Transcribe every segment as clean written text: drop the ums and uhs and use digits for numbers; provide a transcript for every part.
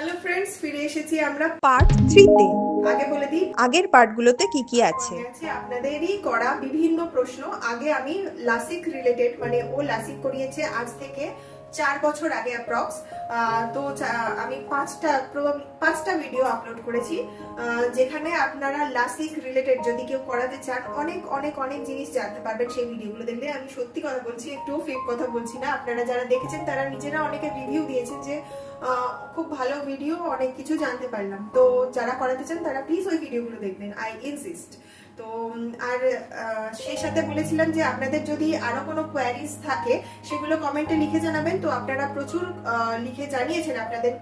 Hello friends, ফিরে এসেছি আমরা পার্ট 3 তে। আগে বলে দিই আগের পার্টগুলোতে কি কি আছে। আপনাদেরই করা বিভিন্ন প্রশ্ন। আগে আমি লাসিক রিলেটেড, মানে ও লাসিক করিয়েছে আজ থেকে 4 বছর আগে অ্যাপ্রক্স। তো আমি পাঁচটা ভিডিও আপলোড করেছি, যেখানে আপনারা লাসিক রিলেটেড যদি কেউ করাতে চান অনেক অনেক অনেক জিনিস জানতে পারবেন সেই ভিডিওগুলো দেখলে। আমি সত্যি কথা বলছি, একটু ফেক কথা বলছি না। আপনারা যারা দেখেছেন তারা নিজেরা অনেকে রিভিউ দিয়েছেন যে খুব ভালো ভিডিও, অনেক কিছু জানতে পারলাম। তো যারা করাতে চান তারা প্লিজ ওই ভিডিওগুলো দেখবেন, আই ইনসিস্ট। তো আর সেই সাথে বলেছিলাম যে আপনাদের যদি আরো কোনো কোয়ারিজ থাকে সেগুলো কমেন্টে লিখে জানাবেন। তো আপনারা প্রচুর লিখে জানিয়েছেন আপনাদের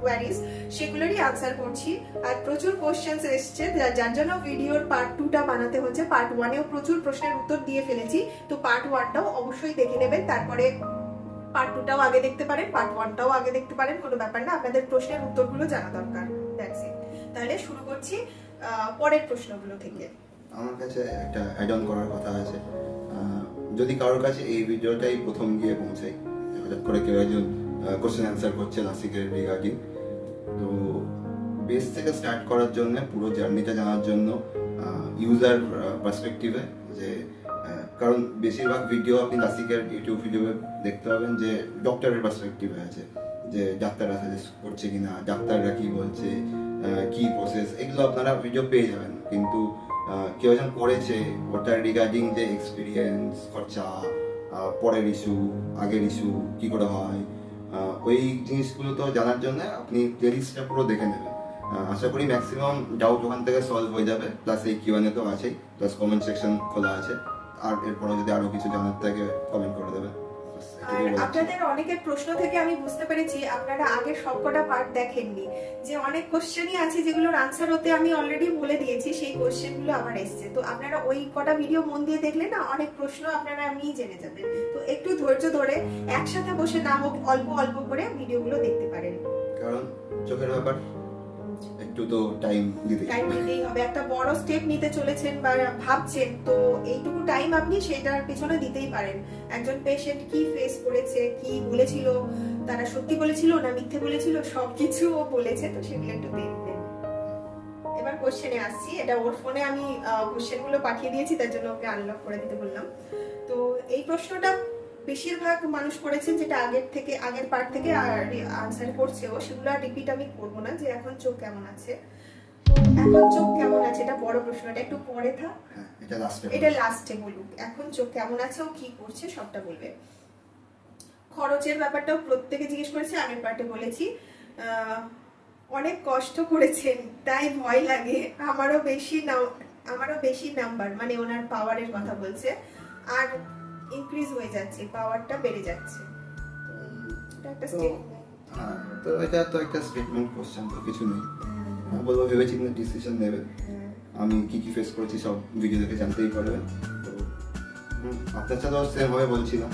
কোয়ারিজ, সেগুলোরই আনসার করছি। আর প্রচুর কোশ্চেন্স এসছে, যার জন্য ভিডিওর পার্ট 2টা বানাতে হচ্ছে। পার্ট 1এও প্রচুর প্রশ্নের উত্তর দিয়ে ফেলেছি, তো পার্ট 1টাও অবশ্যই দেখে নেবেন। তারপরে পার্ট 2টাও আগে দেখতে পারেন, পার্ট 1টাও আগে দেখতে পারেন, কোনো ব্যাপার না। আপনাদের প্রশ্নের উত্তরগুলো জানা দরকার। That's it. তাহলে শুরু করছি পরের প্রশ্নগুলো থেকে। আমার কাছে একটা অ্যাড অন করার কথা আছে। যদি কারোর কাছে এই ভিডিওটাই প্রথম গিয়ে পৌঁছায়, হঠাৎ করে কেউ একজন কোশ্চেন অ্যান্সার করছে লাসিকের রিগার্ডিং, তো বেস থেকে স্টার্ট করার জন্য, পুরো জার্নিটা জানার জন্য, ইউজার পার্সপেক্টিভে, যে কারণ বেশিরভাগ ভিডিও আপনি লাসিকের ইউটিউব ভিডিওতে দেখতে পাবেন যে ডক্টরের পার্সপেক্টিভে আছে, যে ডাক্তাররা সাজেস্ট করছে কিনা, ডাক্তাররা কি বলছে, কি প্রসেস, এগুলো আপনারা ভিডিও পেয়ে যাবেন। কিন্তু কেউ একজন করেছে ওটার রিগার্ডিং যে এক্সপিরিয়েন্স, খরচা, পরের ইস্যু, আগের ইস্যু কি করে হয়, ওই জিনিসগুলো তো জানার জন্য আপনি প্লেলিস্টটা পুরো দেখে নেবেন। আশা করি ম্যাক্সিমাম ডাউট ওখান থেকে সলভ হয়ে যাবে। প্লাস এই কিউএনএ তো আছেই, প্লাস কমেন্ট সেকশন খোলা আছে। আর এরপরে যদি আরো কিছু জানার থাকে কমেন্ট করে দেবেন। আর আপনাদের অনেকের প্রশ্ন থেকে আমি বুঝতে পেরেছি আপনারা আগে সবকটা পার্ট দেখেননি, যে অনেক কোশ্চেনই আছে যেগুলোর আনসার হতে আমি অলরেডি বলে দিয়েছি, সেই কোশ্চেনগুলো আবার এসছে। তো আপনারা ওই কটা ভিডিও মন দিয়ে দেখলে না অনেক প্রশ্ন আপনারা এমনিই জেনে যাবেন। তো একটু ধৈর্য ধরে একসাথে বসে না হোক অল্প অল্প করে ভিডিওগুলো দেখতে পারেন, কারণ চোখের ব্যাপার, একটু তো টাইম দিতেই হবে। একটা বড় স্টেপ নিতে চলেছেন বা ভাবছেন, তো এইটুকু টাইম আপনি সেটার পেছনে দিতেই পারেন। একজন পেশেন্ট কি ফেস করেছে, কি বলেছিল, তারা সত্যি বলেছিল না মিথ্যে বলেছিল, সবকিছু ও বলেছে, তো সেগুলো একটু দেখবেন। এবার কোশ্চেনে আসছি। এটা ওর ফোনে আমি কোশ্চেনগুলো পাঠিয়ে দিয়েছি, তার জন্য ওকে আনলক করে দিতে বললাম। তো এই প্রশ্নটা বেশিরভাগ মানুষ করেছেন, যেটা আগের পার্ট থেকে আনসার করছে ও, সেগুলো রিপিট আমি করব না। যে এখন চোখ কেমন আছে, এখন চোখ কেমন আছে, এটা বড় প্রশ্ন, এটা একটু পরে থাক, এটা লাস্টে বলুক। এখন চোখ কেমন আছে, ও কি করছে সবটা বলবে। খরচের ব্যাপারটাও প্রত্যেকে জিজ্ঞেস করেছে, আগের পার্টে বলেছি। অনেক কষ্ট করেছেন তাই ভয় লাগে, আমারও বেশি নাম্বার, মানে ওনার পাওয়ারের কথা বলছে, আর ইনক্রিজ হয়ে যাচ্ছে, পাওয়ারটা বেড়ে যাচ্ছে। এটা একটা স্টেটমেন্ট। হ্যাঁ, তো এটা তো একটা স্টেটমেন্ট কোশ্চেন, তো কিছু নেই। বলবো ভেবেচিন্তে ডিসিশন নেবেন। আমি কি কি ফেস করেছি সব ভিডিও দেখে জানতেই পারবেন। তো আপনার সাথেও সেম ভাবে বলছি না,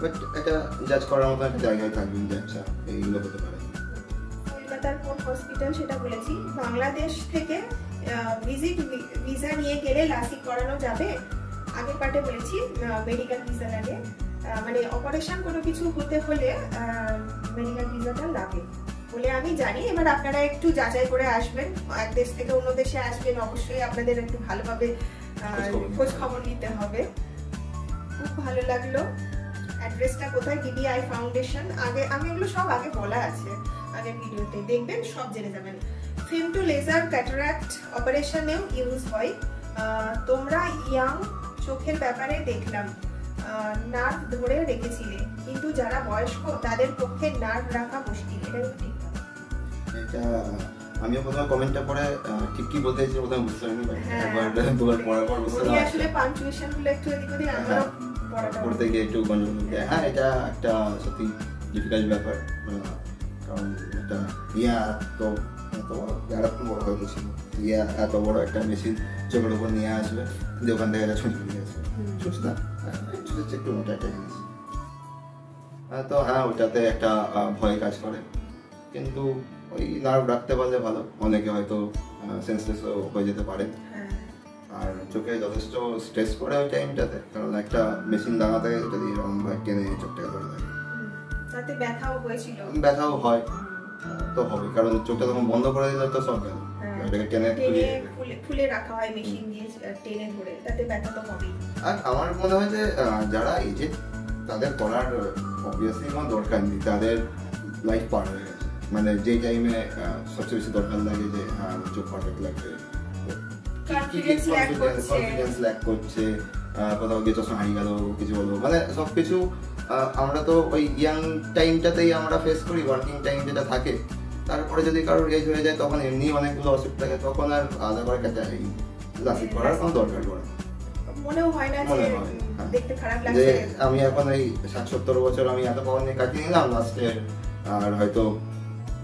বাট এটা জাজ করার মতো একটা জায়গায় থাকবেন যে আচ্ছা এইগুলো হতে পারে। কলকাতার কোন হসপিটাল সেটা বলেছি। বাংলাদেশ থেকে ভিজিট ভিসা নিয়ে গেলে লাসিক করানো যাবে, আগের পার্টে বলেছি। মেডিকেল ভিসা লাগে, মানে অপারেশন কোনো কিছু হতে হলে মেডিকেল ভিসাটা লাগে বলে আমি জানি। এবার আপনারা একটু যাচাই করে আসবেন, এক দেশ থেকে অন্য দেশে আসবেন, অবশ্যই আপনাদের একটু ভালোভাবে খোঁজ খবর নিতে হবে। খুব ভালো লাগলো। অ্যাড্রেসটা কোথায়? DBI foundation. আমি এগুলো সব আগে বলা আছে, আগের ভিডিওতে দেখবেন, সব জেনে যাবেন। ফেমটো লেজার ক্যাটারাক্ট অপারেশনেও ইউজ হয়। তোমরা ইয়াং চোখের ব্যাপারে দেখলাম নার্ভ ধরে রেখেছিলে, কিন্তু যারা বয়স্ক তাদের পক্ষে নার্ভ রাখা মুশকিল, এটা ঠিক না? এটা আমিও প্রথমে কমেন্টটা পড়ে ঠিক কি বলতে চাইছি প্রথমে বুঝতে পারিনি, একবার দুবার পড়ার পর বুঝতে পারলাম। আসলে পাঞ্চুয়েশন গুলো একটু এদিক ওদিক আমারও পড়তে গিয়ে একটু গন্ডগোল হয়ে যায়। হ্যাঁ, এটা একটা সত্যি ডিফিকাল্ট ব্যাপার, কারণ এটা বড় হয়ে গেছিল। এত বড় একটা মেশিন চোখের উপর নিয়ে আসবে, দোকান থেকে একটা ছুটি নিয়ে আসবে, ছুটছ না, একটু মোটা একটা জিনিস। তো হ্যাঁ, ওটাতে একটা ভয় কাজ করে, কিন্তু ওই নার্ভ রাখতে পারলে ভালো। অনেকে হয়তো সেন্সলেস হয়ে যেতে পারে, আর চোখে যথেষ্ট স্ট্রেস পড়ে ওই টাইমটাতে, কারণ একটা মেশিন লাগাতে যদি এরকম টেনে চোখটাকে ধরে থাকে, তাতে ব্যথাও হয়েছিল। ব্যথাও হয়, তো হবে, কারণ চোখটা তখন বন্ধ করে দিলে তো সব গেল। এটাকে টেনে ফুলে রাখা হয় মেশিন দিয়ে, টেনে ধরে, তাতে ব্যথা তো হবেই। আর আমার মনে হয় যে যারা এজেড তাদের করার অবভিয়াসলি কোনো দরকার নেই, তাদের লাইফ পার হয়ে গেছে। মানে যে টাইমে সবচেয়ে বেশি দরকার লাগে যে হ্যাঁ চোখ পারফেক্ট লাগবে, কনফিডেন্স ল্যাক করছে, কোথাও গিয়ে চশমা হারিয়ে গেল, কিছু বলো, মানে সবকিছু আমরা তো ওই ইয়াং টাইমটাতেই আমরা ফেস করি, ওয়ার্কিং টাইম যেটা থাকে। তারপরে যদি কারোর এজ হয়ে যায় তখন এমনি অনেকগুলো অসুখ থাকে, তখন আর আলাদা করে কাছে লাসিক করার কোনো দরকার পড়ে না। মনেও হয় না যে দেখতে খারাপ লাগছে। যে আমি এখন এই 60-70 বছর আমি এত পাওয়ার নিয়ে কাটিয়ে নিলাম লাস্টের, আর হয়তো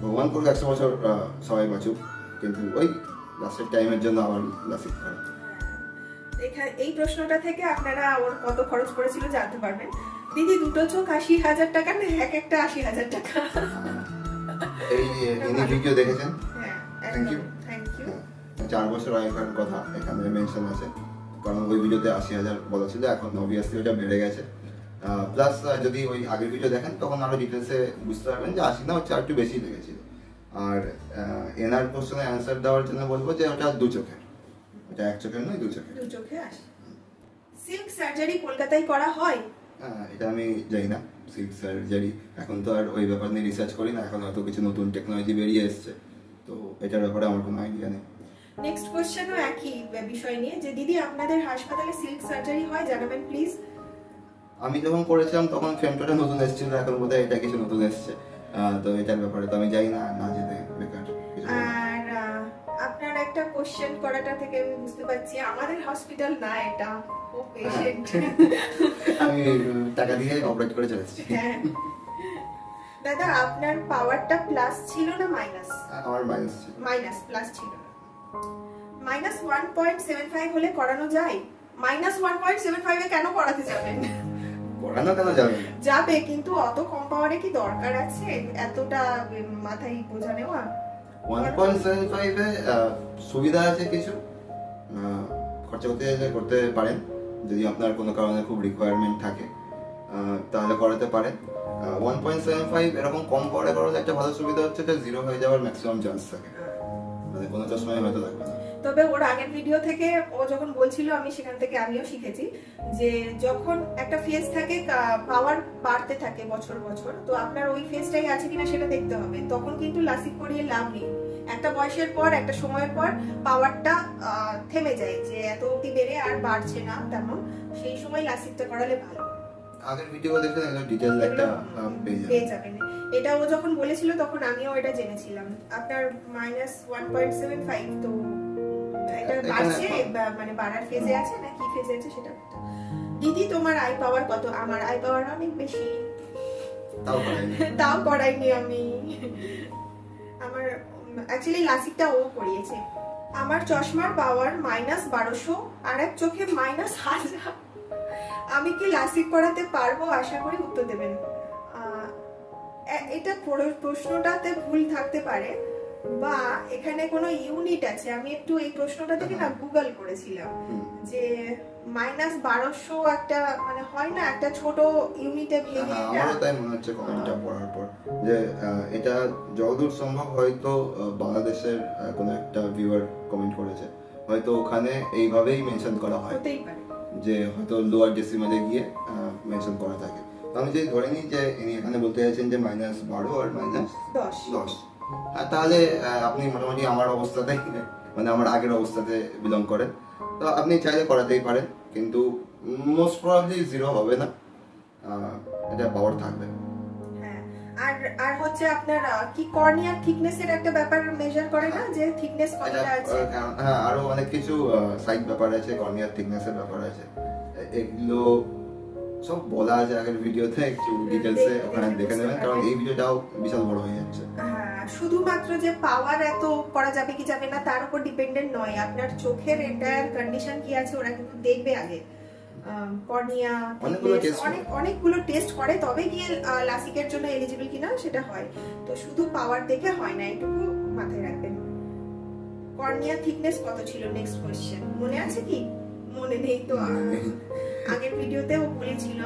ভগবান করুক 100 বছর সবাই বাঁচুক, কিন্তু ওই লাস্টের টাইমের জন্য আবার লাসিক করা। এই প্রশ্নটা থেকে আপনারা ওর কত খরচ পড়েছিল জানতে পারবেন। দিদি দুটো চোখ 80,000 টাকা না এক একটা 80,000 টাকা? এই ভিডিও দেখেছেন? হ্যাঁ, থ্যাংক ইউ। 4 বছর আগেকার কথা এখানে মেনশন আছে, কারণ ওই ভিডিওতে 80,000 বলা ছিল, এখন অবভিয়াসলি ওটা বেড়ে গেছে। প্লাস যদি ওই আগের ভিডিও দেখেন তখন আরো ডিটেলসে বুঝতে পারবেন যে 80 না হচ্ছে আর একটু বেশি লেগেছিল। আর এনার কোশ্চেনে অ্যান্সার দেওয়ার জন্য বলবো যে ওটা 2 চোখের, ওটা 1 চোখের নয়, 2 চোখের। 2 চোখে আসে। সিল্ক সার্জারি কলকাতায় করা হয়? এটা আমি জানি না, সিল্ক সার্জারি এখন তো আর ওই ব্যাপার নিয়ে রিসার্চ করি না, এখন হয়তো কিছু নতুন টেকনোলজি বেরিয়ে এসছে, তো এটার ব্যাপারে আমার কোনো আইডিয়া নেই। নেক্সট কোশ্চেনও একই বিষয় নিয়ে, যে দিদি আপনাদের হাসপাতালে সিল্ক সার্জারি হয় জানাবেন প্লিজ। আমি যখন করেছিলাম তখন ফেমটোটা নতুন এসেছিল, এখন বোধহয় এটা কিছু নতুন এসছে, তো এটার ব্যাপারে তো আমি জানি না, না জেনে বেকার। আর আপনার একটা কোশ্চেন করাটা থেকে আমি বুঝতে পারছি আমাদের হসপিটাল না এটা, ও পেশেন্ট। আমি টাকা দিয়ে অপারেট করে চলেছি। হ্যাঁ দাদা, আপনার পাওয়ারটা প্লাস ছিল না মাইনাস? আমার মাইনাস ছিল। মাইনাস, প্লাস ছিল না। মাইনাস 1.75 হলে করানো যায়? মাইনাস 1.75 এ কেন করাতে যাবেন? করানো কেন যাবে? যাবে, কিন্তু অত কম পাওয়ারে কি দরকার আছে এতটা মাথায় বোঝা নেওয়া? 1.75 এ সুবিধা আছে কিছু, খরচা করতে পারেন যদি আপনার কোনো কারণে খুব রিকোয়ারমেন্ট থাকে, তাহলে করাতে পারেন। 1.75 এরকম কম পাওয়ারে করার একটা ভালো সুবিধা হচ্ছে যে জিরো হয়ে যাওয়ার ম্যাক্সিমাম চান্স থাকে, মানে কোনো চশমাই হয়তো লাগবে না। তবে ওর আগের ভিডিও থেকে ও যখন বলছিল, আমি সেখান থেকে আমিও শিখেছি যে যখন একটা ফেজ থাকে পাওয়ার বাড়তে থাকে বছর বছর, তো আপনার ওই ফেজটাই আছে কিনা সেটা দেখতে হবে, তখন কিন্তু লাসিক করিয়ে লাভ নেই। একটা বয়সের পর, একটা সময়ের পর পাওয়ারটা থেমে যায়, যে এত অতি বেড়ে আর বাড়ছে না তেমন, সেই সময় লাসিকটা করালে ভালো। আগের ভিডিও দেখলে এর ডিটেইল একটা পেয়ে যাবেন। এটা ও যখন বলেছিল তখন আমিও এটা জেনেছিলাম। আপনার মাইনাস 1.75, তো এটা বাড়ছে, মানে বাড়ার ফেজে আছে না কি ফেজে আছে সেটা। দিদি তোমার আই পাওয়ার কত? আমার আই পাওয়ার অনেক বেশি, তাও করাইনি আমি। আমার অ্যাকচুয়ালি লাসিকটা ও করিয়েছে। আমার চশমার পাওয়ার -1200 আর এক চোখে -1000, আমি কি লাসিক করাতে পারবো? আশা করি উত্তর দেবেন। এটা প্রশ্নটাতে ভুল থাকতে পারে, বা এখানে কোনো ইউনিট আছে। আমি একটু এই প্রশ্নটা থেকে না গুগল করেছিলাম যে -1200 একটা মানে হয় না, একটা ছোট ইউনিটে ভেঙে। আমারও তাই মনে হচ্ছে কমেন্টটা পড়ার পর, যে এটা যতদূর সম্ভব হয়তো বাংলাদেশের কোনো একটা ভিউয়ার কমেন্ট করেছে, হয়তো ওখানে এইভাবেই মেনশন করা হয়, হতেই পারে যে হয়তো লোয়ার ডেসিমেলে গিয়ে মেনশন করা থাকে। আমি যদি ধরে নিই যে ইনি এখানে বলতে চাইছেন যে -12 আর -10, তাহলে আপনি মোটামুটি আমার অবস্থাতেই, মানে আমার আগের অবস্থাতে বিলং করেন, তো আপনি চাইলে করাতেই পারেন, কিন্তু মোস্ট প্রবাবলি জিরো হবে না, এটা পাওয়ার থাকবে। হ্যাঁ, আর হচ্ছে আপনার কি কর্নিয়ার থিকনেসের একটা ব্যাপার মেজার করে না, যে থিকনেস কতটা আছে? হ্যাঁ, আরো অনেক কিছু সাইড ব্যাপার আছে, কর্নিয়ার থিকনেসের ব্যাপার আছে, এগুলো সব বলা আছে আগের ভিডিওতে, একটু ডিটেইলসে ওখানে দেখে নেবেন, কারণ এই ভিডিওটাও বিশাল বড় হয়ে যাচ্ছে। হ্যাঁ, শুধুমাত্র যে পাওয়ার এত করা যাবে কি যাবে না তার উপর ডিপেন্ডেন্ট নয়, আপনার চোখের এন্টায়ার কন্ডিশন কি আছে ওরা কিন্তু দেখবে আগে। কর্নিয়া অনেকগুলো টেস্ট করে, তবে গিয়ে লাসিকের জন্য এলিজিবল কিনা সেটা হয়। তো শুধু পাওয়ার দেখে হয় না, এটুকু মাথায় রাখবেন। কর্নিয়া থিকনেস কত ছিল? নেক্সট কোশ্চেন মনে আছে কি? মনে নেই তো, আগের ভিডিওতে ও বলেছিল,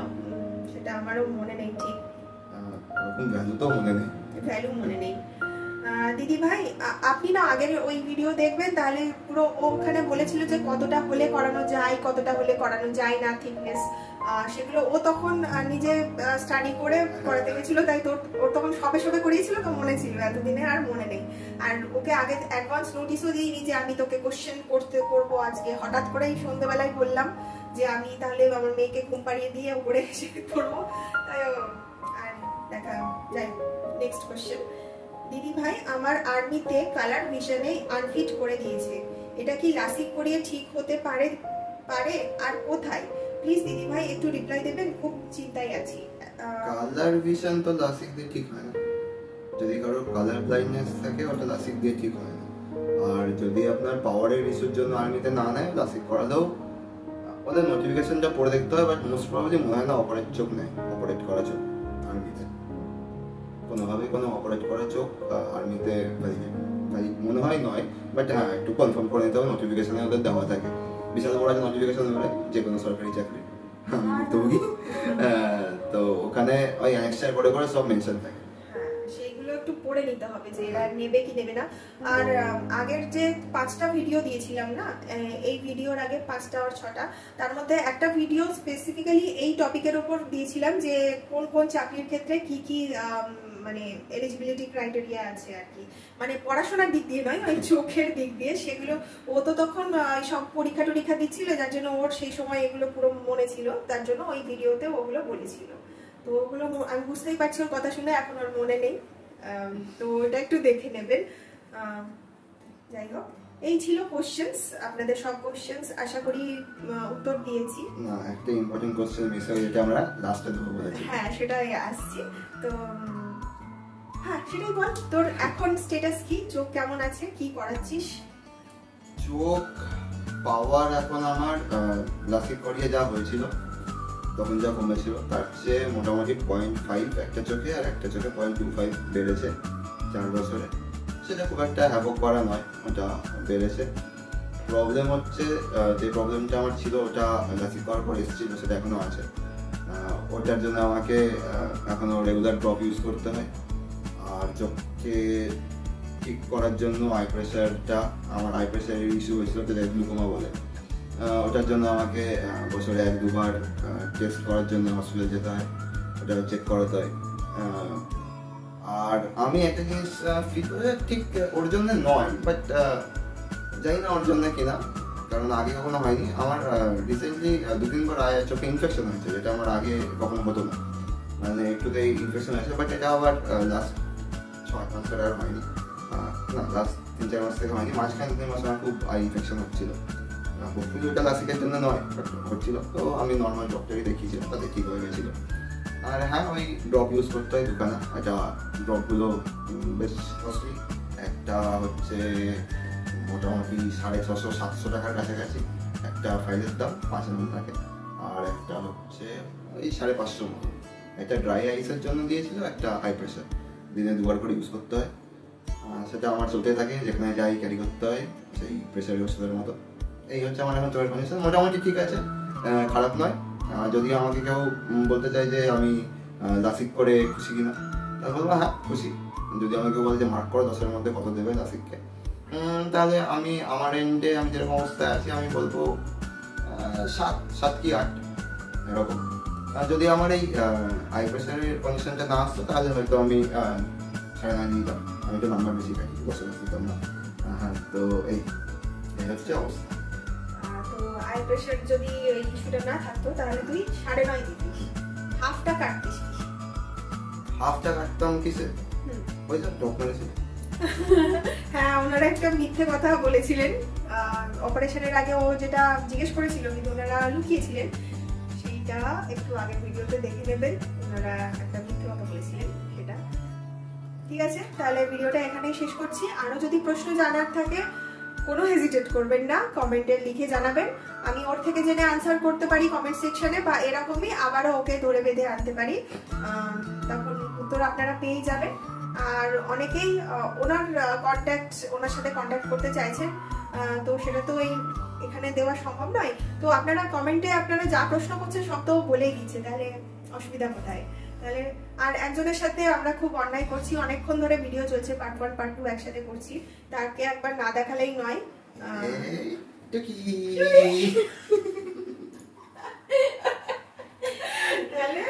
সেটা আমারও মনে নেই ঠিক, ভ্যালু তো মনে নেই, ভ্যালু মনে নেই। দিদি ভাই আপনি না আগের ওই ভিডিও দেখবেন, তাহলে পুরো ওখানে বলেছিল যে কতটা হলে করানো যায়, কতটা হলে করানো যায় না থিকনেস, সেগুলো ও তখন নিজে স্টাডি করে করাতে গেছিল, তাই ওর তখন সবে সবে করিয়েছিল তো মনে ছিল, এতদিনে আর মনে নেই। আর ওকে আগে অ্যাডভান্স নোটিশও দিইনি যে আমি তোকে কোশ্চেন করবো আজকে, হঠাৎ করেই সন্ধ্যেবেলায় বললাম যে আমি তাহলে আমার মেয়েকে ঘুম পাড়িয়ে দিয়ে উপরে এসে করবো, তাই আর দেখা যাই। নেক্সট কোশ্চেন, দিদি ভাই আমার আর্মিতে কালার ভিশনে আনফিট করে দিয়েছে, এটা কি লাসিক করিয়ে ঠিক হতে পারে আর কোথায়? প্লিজ দিদি ভাই একটু রিপ্লাই দেবেন, খুব চিন্তায় আছি। কালার ভিশন তো লাসিক দিয়ে ঠিক হয় না, যদি কারো কালার ব্লাইন্ডনেস থাকে ওটা লাসিক দিয়ে ঠিক হয় না। আর যদি আপনার পাওয়ারের ইস্যুর জন্য আর্মিতে না নেয়, লাসিক করালেও ওদের নোটিফিকেশনটা পড়ে দেখতে হয়, বাট মোস্ট প্রবাবলি মনে হয় না অপারেট চোখ নেয়, অপারেট করা চোখ আর্মিতে কোনোভাবেই কোনো অপারেট করা চোখ আর্মিতে মনে হয় নয়, বাট হ্যাঁ একটু কনফার্ম করে নিতে হবে, নোটিফিকেশনে ওদের দেওয়া থাকে, বিশাল বড় একটা নোটিফিকেশন ধরে যে কোনো সরকারি চাকরি ভুক্তভোগী, তো ওখানে ওই অ্যানেক্সার করে করে সব মেনশন থাকে, সেইগুলো একটু পড়ে নিতে হবে যে এরা নেবে কি নেবে না। আর আগের যে 5টা ভিডিও দিয়েছিলাম না, এই ভিডিওর আগে 5টা আর 6টা, তার মধ্যে একটা ভিডিও স্পেসিফিক্যালি এই টপিকের উপর দিয়েছিলাম যে কোন কোন চাকরির ক্ষেত্রে কি কি মানে এলিজিবিলিটি ক্রাইটেরিয়া আছে আর কি, মানে পড়াশোনার দিক দিয়ে নয়, ওই চোখের দিক দিয়ে। সেগুলো ও তো তখন সব পরীক্ষা দিচ্ছিল, যার জন্য ওর সেই সময় এগুলো পুরো মনে ছিল, তার জন্য ওই ভিডিওতে ওগুলো বলেছিল। তো ওগুলো আমি বুঝতেই পারছি ওর কথা শুনে এখন ওর মনে নেই, তো ওটা একটু দেখে নেবেন। যাই হোক, এই ছিল কোশ্চেন্স, আপনাদের সব কোশ্চেন্স আশা করি উত্তর দিয়েছি। না একটা ইম্পর্টেন্ট কোশ্চেন মিস হয়ে যেটা আমরা লাস্টে দেবো বলেছি, হ্যাঁ সেটাই আসছি। তো হ্যাঁ সেটাই বল, তোর এখন স্ট্যাটাস কি, চোখ কেমন আছে, কি করাচ্ছিস? চোখ পাওয়ার এখন আমার লাসিক করিয়ে যা হয়েছিল তখন যা কমেছিল তার চেয়ে মোটামুটি 0.5 একটা চোখে, আর একটা চোখে 0.25 বেড়েছে 4 বছরে, সেটা খুব একটা হ্যাভক করা নয়, ওটা বেড়েছে। প্রবলেম হচ্ছে যে প্রবলেমটা আমার ছিল ওটা লাসিক করার পর এসেছিল, সেটা এখনো আছে, ওটার জন্য আমাকে এখনো রেগুলার ড্রপ ইউজ করতে হয়। আর চোখকে ঠিক করার জন্য আই প্রেশারটা, আমার আই প্রেশারের ইস্যু হয়েছিল যেটা গ্লুকোমা বলে, ওটার জন্য আমাকে বছরে 1-2 বার টেস্ট করার জন্য হসপিটাল যেতে হয়, ওটা চেক করাতে হয়। আর আমি একটা জিনিস ফিল করে ঠিক ওর জন্য নয়, বাট জানি না ওর জন্য কিনা, কারণ আগে কখনো হয়নি আমার। রিসেন্টলি 2-3 বার চোখে ইনফেকশন হয়েছে, যেটা আমার আগে কখনো হতো না, মানে একটুতেই ইনফেকশন হয়েছে, বাট এটা আবার লাস্ট 6 মাস ধরে আর হয়নি, না লাস্ট 3-4 মাস থেকে হয়নি, মাঝখানে 2 মাস আমার খুব আই ইনফেকশন হচ্ছিল, ওটা লাসিকের জন্য নয় বাট হচ্ছিল, তো আমি নর্মাল ডক্টরই দেখিয়েছিলাম, তাতে ঠিক হয়ে গেছিল। আর হ্যাঁ ওই ড্রপ ইউজ করতে হয় দোকানে, এটা ড্রপগুলো বেশ কস্টলি, একটা হচ্ছে মোটামুটি 650-700 টাকার কাছাকাছি, একটা ফাইলের দাম 5 ml থাকে, আর একটা হচ্ছে ওই 550 মতো। একটা ড্রাই আইসের জন্য দিয়েছিল, একটা হাই প্রেশার, দিনে 2 বার করে ইউজ করতে হয়, সেটা আমার চলতে থাকে, যেখানে যাই ক্যারি করতে হয় সেই প্রেশারের ওষুধের মতো। এই হচ্ছে আমার এখন চোখের কন্ডিশন, মোটামুটি ঠিক আছে, খারাপ নয়। যদি আমাকে কেউ বলতে চায় যে আমি লাসিক করে খুশি কিনা, তাহলে বলবো হ্যাঁ খুশি। যদি আমাকে বলে যে মার্ক করো 10-এর মধ্যে কত দেবে লাসিককে, তাহলে আমি আমার এন্ডে আমি যেরকম অবস্থায় আছি আমি বলবো 7 কি 8 এরকম। আর যদি আমার এই আই প্রেশারের কন্ডিশনটা না আসতো তাহলে হয়তো আমি 9.5 দিতাম, আমি একটু নাম্বার বেশি খাই, 10 দিতাম না। হ্যাঁ তো এই হচ্ছে অবস্থা। তো আই প্রেশার যদি এই ইস্যুটা না থাকতো তাহলে তুই 9.5 দিতিস, হাফটা কাটতিস। হাফটা কাটতাম কিসে? ওই যে ডক্টর ছিল। হ্যাঁ ওনারা একটা মিথ্যে কথা বলেছিলেন, অপারেশনের আগে ও যেটা জিজ্ঞেস করেছিল কিন্তু ওনারা লুকিয়েছিলেন, সেইটা একটু আগের ভিডিওতে দেখে নেবেন, ওনারা একটা মিথ্যে কথা বলেছিলেন সেটা। ঠিক আছে, তাহলে ভিডিওটা এখানেই শেষ করছি। আরো যদি প্রশ্ন জানার থাকে কোনো হেজিটেট করবেন না, কমেন্টে লিখে জানাবেন, আমি ওর থেকে জেনে আনসার করতে পারি কমেন্ট সেকশনে, বা এরকমই আবারও ওকে ধরে বেঁধে আনতে পারি, তখন উত্তর আপনারা পেয়ে যাবেন। আর অনেকেই ওনার সাথে কন্ট্যাক্ট করতে চাইছেন, তো সেটা তো এখানে দেওয়া সম্ভব নয়, তো আপনারা কমেন্টে আপনারা যা প্রশ্ন করছেন সব তো বলেই দিচ্ছে, তাহলে অসুবিধা কোথায়। তাহলে আর একজনের সাথে আমরা খুব অন্যায় করছি, অনেকক্ষণ ধরে ভিডিও চলছে, পার্ট 1 পার্ট 2 একসাথে করছি, তাকে একবার না দেখালেই নয়। তাহলে